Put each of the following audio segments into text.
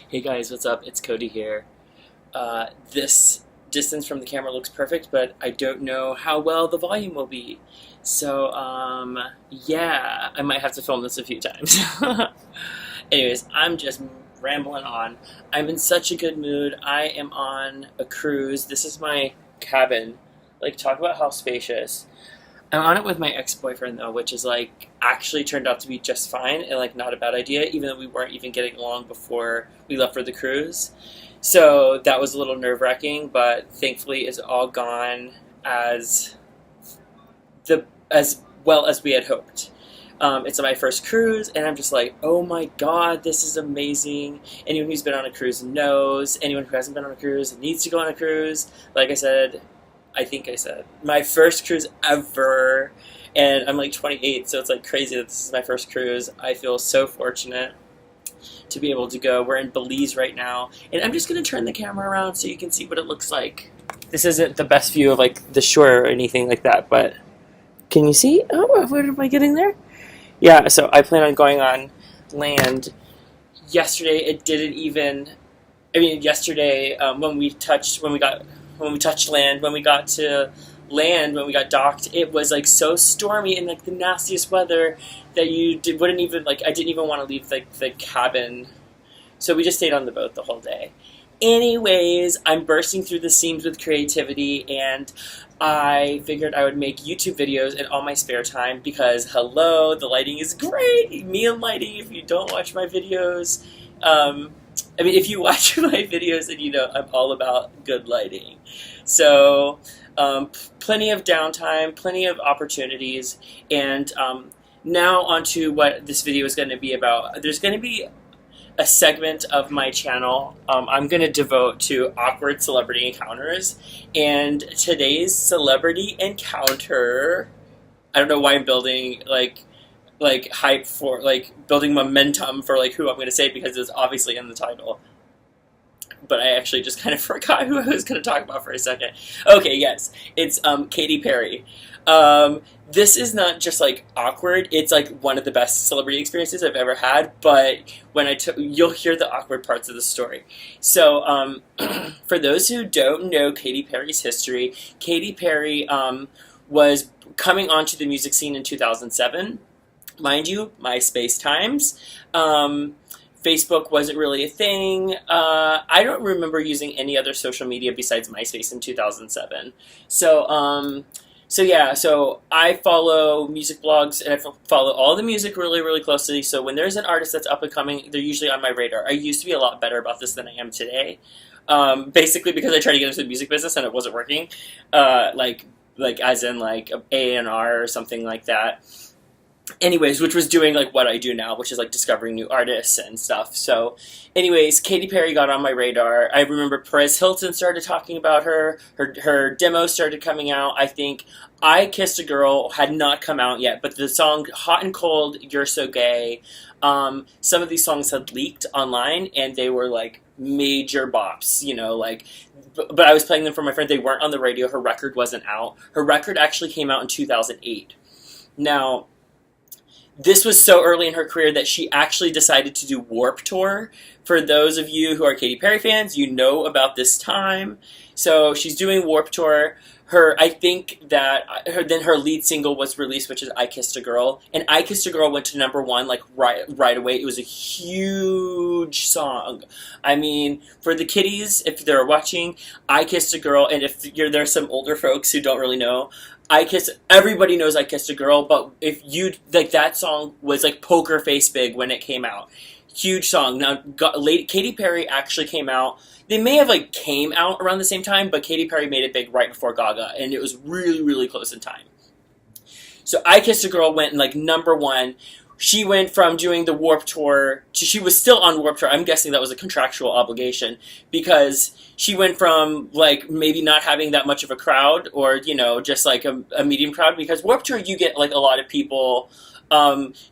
Hey guys, what's up? It's Cody here. This distance from the camera looks perfect, but I don't know how well the volume will be. So, yeah, I might have to film this a few times. Anyways, I'm just rambling on. I'm in such a good mood. I am on a cruise. This is my cabin. Like, talk about how spacious. I'm on it with my ex-boyfriend though, which is like actually turned out to be just fine and like not a bad idea, even though we weren't even getting along before we left for the cruise. So that was a little nerve-wracking, but thankfully it's all gone as as well as we had hoped. It's my first cruise, and I'm just like, oh my god, this is amazing. Anyone who's been on a cruise knows. Anyone who hasn't been on a cruise needs to go on a cruise. Like I think I said, my first cruise ever, and I'm like 28, so it's like crazy that this is my first cruise. I feel so fortunate to be able to go. We're in Belize right now, and I'm just going to turn the camera around so you can see what it looks like. This isn't the best view of like the shore or anything like that, but can you see? Oh, what am I getting there? Yeah, so I plan on going on land. Yesterday, it didn't even. I mean, yesterday when we touched land, when we got to land, when we got docked, it was like so stormy and like the nastiest weather that wouldn't even like. I didn't even want to leave like the cabin, so we just stayed on the boat the whole day. Anyways, I'm bursting through the seams with creativity, and I figured I would make YouTube videos in all my spare time because, hello, the lighting is great! Me and lighting, if you don't watch my videos, if you watch my videos, then you know I'm all about good lighting. So, plenty of downtime, plenty of opportunities, and now onto what this video is going to be about. There's going to be a segment of my channel I'm going to devote to awkward celebrity encounters, and today's celebrity encounter, I don't know why I'm building like hype for like building momentum for like who I'm going to say because it's obviously in the title, but I actually just kind of forgot who I was going to talk about for a second. Okay, yes, it's Katy Perry. This is not just like awkward, it's like one of the best celebrity experiences I've ever had, but when you'll hear the awkward parts of the story. So, for those who don't know Katy Perry's history, Katy Perry was coming onto the music scene in 2007. Mind you, MySpace times. Facebook wasn't really a thing. I don't remember using any other social media besides MySpace in 2007. So I follow music blogs, and I follow all the music really, really closely. So when there's an artist that's up and coming, they're usually on my radar. I used to be a lot better about this than I am today. Basically because I tried to get into the music business and it wasn't working. Like as in like A&R or something like that. Anyways, which was doing like what I do now, which is like discovering new artists and stuff. So anyways, Katy Perry got on my radar. I remember Perez Hilton started talking about her. Her demo started coming out. I think I Kissed a Girl had not come out yet, but the song Hot and Cold, You're So Gay, some of these songs had leaked online and they were like major bops, you know, like, but I was playing them for my friend. They weren't on the radio. Her record wasn't out. Her record actually came out in 2008. Now, this was so early in her career that she actually decided to do Warped Tour. For those of you who are Katy Perry fans, you know about this time. So she's doing Warped Tour. I think that her lead single was released, which is I Kissed a Girl. And I Kissed a Girl went to #1 like right away. It was a huge song. I mean, for the kiddies, if they're watching, I Kissed a Girl, and if there's some older folks who don't really know, everybody knows I Kissed a Girl, but if you, like, that song was like poker face big when it came out. Huge song. Now, Katy Perry actually came out, they may have like came out around the same time, but Katy Perry made it big right before Gaga, and it was really, really close in time. So I Kissed a Girl went like #1. She went from doing the Warped Tour to, she was still on Warped Tour. I'm guessing that was a contractual obligation because she went from like maybe not having that much of a crowd, or, you know, just like a medium crowd, because Warped Tour you get like a lot of people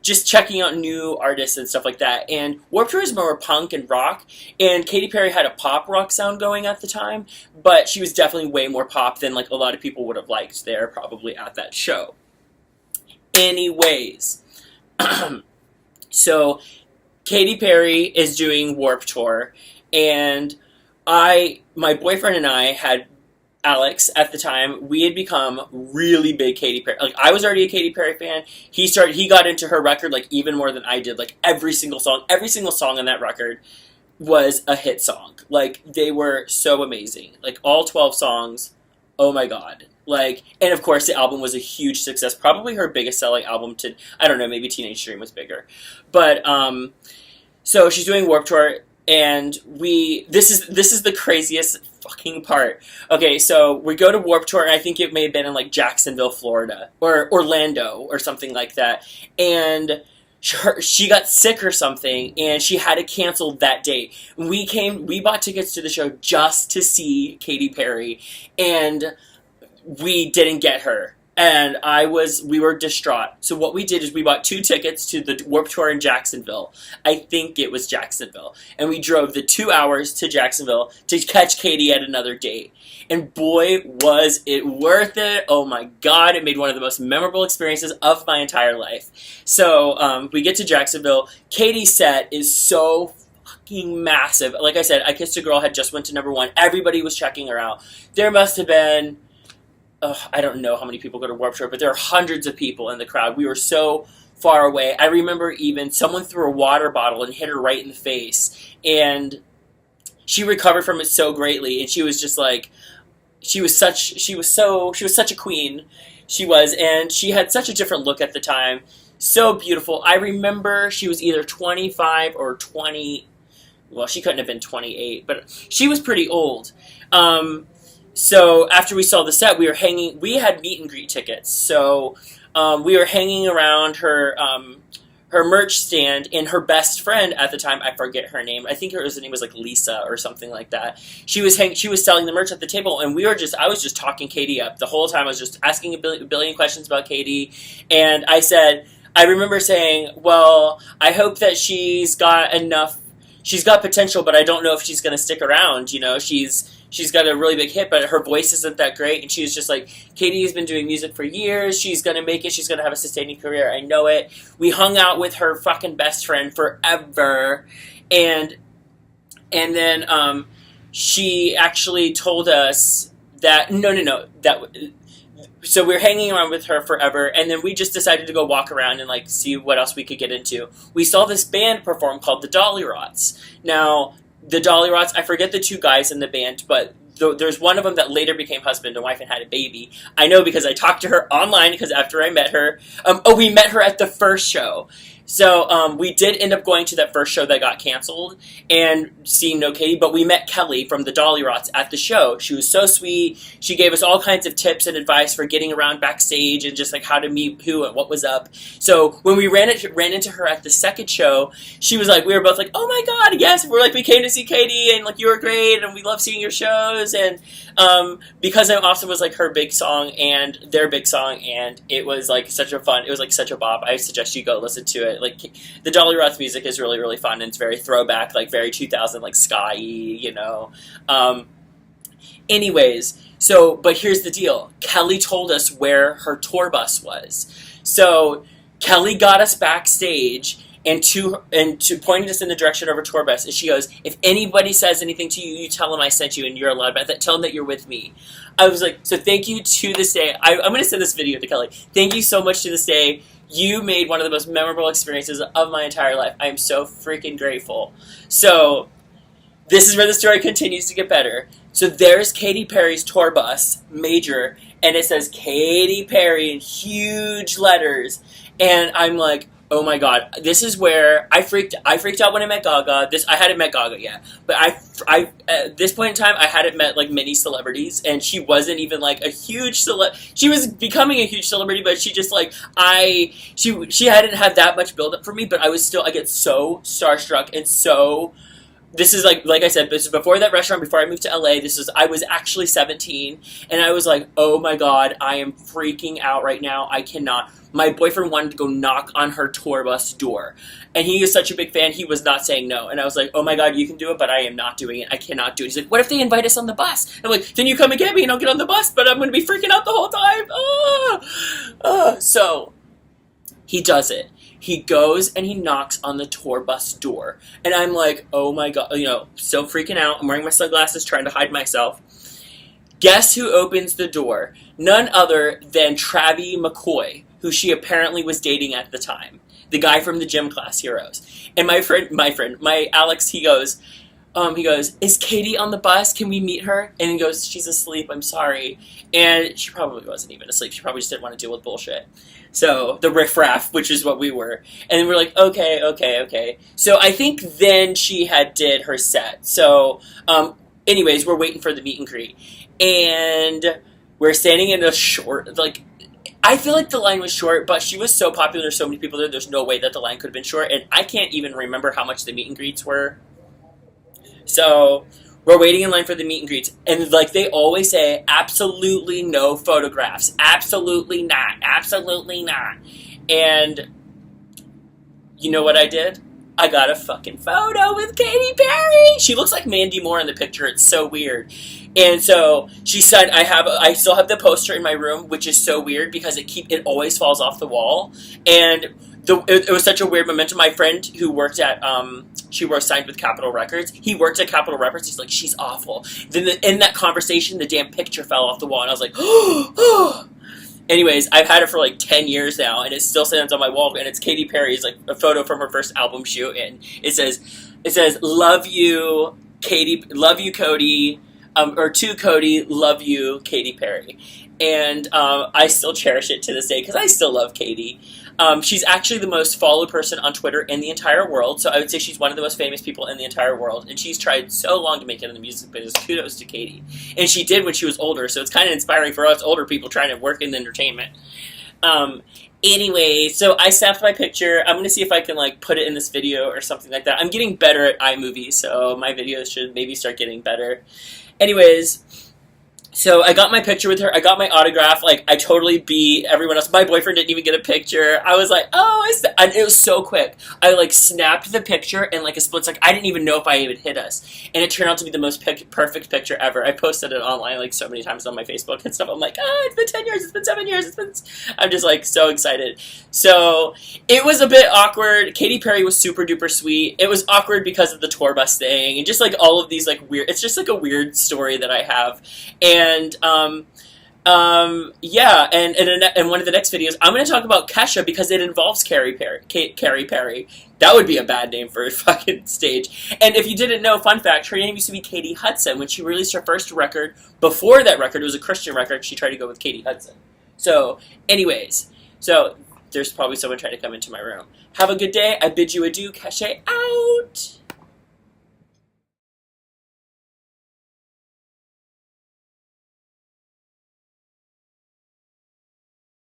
just checking out new artists and stuff like that. And Warped Tour is more punk and rock, and Katy Perry had a pop rock sound going at the time, but she was definitely way more pop than like a lot of people would have liked there probably at that show. Anyways, so Katy Perry is doing Warped Tour, and my boyfriend and I had Alex at the time. We had become really big Katy Perry. Like, I was already a Katy Perry fan. He got into her record like even more than I did. Like every single song on that record was a hit song. Like, they were so amazing. Like, all 12 songs. Oh my god. Like, and of course the album was a huge success. Probably her biggest selling album to, I don't know, maybe Teenage Dream was bigger. But so she's doing Warped Tour, and this is the craziest fucking part. Okay, so we go to Warped Tour, and I think it may have been in like Jacksonville, Florida, or Orlando, or something like that. And she got sick or something, and she had to cancel that date. We bought tickets to the show just to see Katy Perry, and we didn't get her. And we were distraught. So what we did is we bought 2 tickets to the Warped Tour in Jacksonville. I think it was Jacksonville. And we drove the 2 hours to Jacksonville to catch Katy at another date. And boy, was it worth it. Oh my god, it made one of the most memorable experiences of my entire life. So we get to Jacksonville. Katy's set is so fucking massive. Like I said, I Kissed a Girl had just went to #1. Everybody was checking her out. There must have been... I don't know how many people go to Warped Tour, but there are hundreds of people in the crowd. We were so far away. I remember even someone threw a water bottle and hit her right in the face, and she recovered from it so greatly. And she was just like, she was such a queen. She was, and she had such a different look at the time. So beautiful. I remember she was either 25 or 20. Well, she couldn't have been 28, but she was pretty old. So after we saw the set, we had meet and greet tickets. So we were hanging around her merch stand, and her best friend at the time, I forget her name. I think her name was like Lisa or something like that. She was selling the merch at the table, and I was just talking Katy up the whole time. I was just asking a billion questions about Katy, and I remember saying, well, I hope that she's got potential, but I don't know if she's going to stick around. You know, she's got a really big hit, but her voice isn't that great. And she was just like, Katy has been doing music for years. She's going to make it. She's going to have a sustaining career. I know it. We hung out with her fucking best friend forever. And then she actually told us that, so we were hanging around with her forever, and then we just decided to go walk around and like see what else we could get into. We saw this band perform called the Dollyrots. Now, the Dollyrots, I forget the 2 guys in the band, but there's one of them that later became husband and wife and had a baby. I know because I talked to her online, because after I met her, we met her at the first show. So we did end up going to that first show that got canceled and seeing no Katy, but we met Kelly from the Dollyrots at the show. She was so sweet. She gave us all kinds of tips and advice for getting around backstage and just like how to meet who and what was up. So when we ran into her at the second show, she was like, we were both like, oh my god, yes, we came to see Katy, and like, you were great, and we love seeing your shows. And Because I'm Awesome was like her big song and their big song, and it was like such a bop. I suggest you go listen to it. Like, the Dollyrots music is really, really fun, and it's very throwback, like very 2000, like ska-y, you know. Anyways, but here's the deal. Kelly told us where her tour bus was. So Kelly got us backstage and to pointed us in the direction of her tour bus, and she goes, if anybody says anything to you, you tell them I sent you, and you're allowed back. Tell them that you're with me. I was like, so thank you to this day. I'm going to send this video to Kelly. Thank you so much to this day. You made one of the most memorable experiences of my entire life. I am so freaking grateful. So this is where the story continues to get better. So there's Katy Perry's tour bus, major, and it says Katy Perry in huge letters. And I'm like, oh my god, this is where I freaked out when I met Gaga. I hadn't met Gaga yet, but I at this point in time, I hadn't met like many celebrities, and she wasn't even like a huge she was becoming a huge celebrity, but she just like, she hadn't had that much build up for me, but I get so starstruck, and so, this is like I said, this is before that restaurant, before I moved to LA. I was actually 17, and I was like, oh my god, I am freaking out right now. I cannot. My boyfriend wanted to go knock on her tour bus door, and he is such a big fan, he was not saying no. And I was like, oh my god, you can do it, but I am not doing it. I cannot do it. He's like, what if they invite us on the bus? I'm like, then you come and get me, and I'll get on the bus, but I'm going to be freaking out the whole time. So he does it. He goes and he knocks on the tour bus door. And I'm like, oh my God, so freaking out. I'm wearing my sunglasses, trying to hide myself. Guess who opens the door? None other than Travie McCoy, who she apparently was dating at the time. The guy from the gym class Heroes. And my Alex, he goes, is Katy on the bus? Can we meet her? And he goes, she's asleep, I'm sorry. And she probably wasn't even asleep. She probably just didn't want to deal with bullshit. So, the riffraff, which is what we were. And then we're like, okay. So, I think then she had did her set. So, anyways, we're waiting for the meet and greet. And we're standing in a short, like, I feel like the line was short, but she was so popular, there's so many people there, there's no way that the line could have been short. And I can't even remember how much the meet and greets were. So, we're waiting in line for the meet and greets, and like they always say, absolutely no photographs. Absolutely not. And you know what I did? I got a fucking photo with Katy Perry. She looks like Mandy Moore in the picture. It's so weird. And so she said, I still have the poster in my room, which is so weird because it always falls off the wall. And it was such a weird momentum. My friend who worked at she was signed with Capitol Records. He worked at Capitol Records. He's like, she's awful. Then in that conversation, the damn picture fell off the wall, and I was like, oh. Anyways, I've had it for like 10 years now, and it still stands on my wall, and it's Katy Perry's, like, a photo from her first album shoot, and it says, love you, Katy, love you, Cody, or to Cody, love you, Katy Perry. And I still cherish it to this day, because I still love Katy. She's actually the most followed person on Twitter in the entire world, so I would say she's one of the most famous people in the entire world, and she's tried so long to make it in the music business. Kudos to Katy. And she did when she was older, so it's kind of inspiring for us older people trying to work in the entertainment. Anyway, so I snapped my picture. I'm going to see if I can, like, put it in this video or something like that. I'm getting better at iMovie, so my videos should maybe start getting better. Anyways, so I got my picture with her. I got my autograph. Like, I totally beat everyone else. My boyfriend didn't even get a picture. I was like, and it was so quick. I, like, snapped the picture in, like, a split second. I didn't even know if I even hit us. And it turned out to be the most perfect picture ever. I posted it online, like, so many times on my Facebook and stuff. I'm like, it's been 10 years. It's been 7 years. I'm just, like, so excited. So, it was a bit awkward. Katy Perry was super duper sweet. It was awkward because of the tour bus thing. And just, like, all of these, like, weird... It's just, like, a weird story that I have. And in one of the next videos, I'm going to talk about Kesha because it involves Carrie Perry. That would be a bad name for a fucking stage. And if you didn't know, fun fact, her name used to be Katy Hudson. When she released her first record, before that record, it was a Christian record, she tried to go with Katy Hudson. So, anyways, there's probably someone trying to come into my room. Have a good day. I bid you adieu. Kesha out.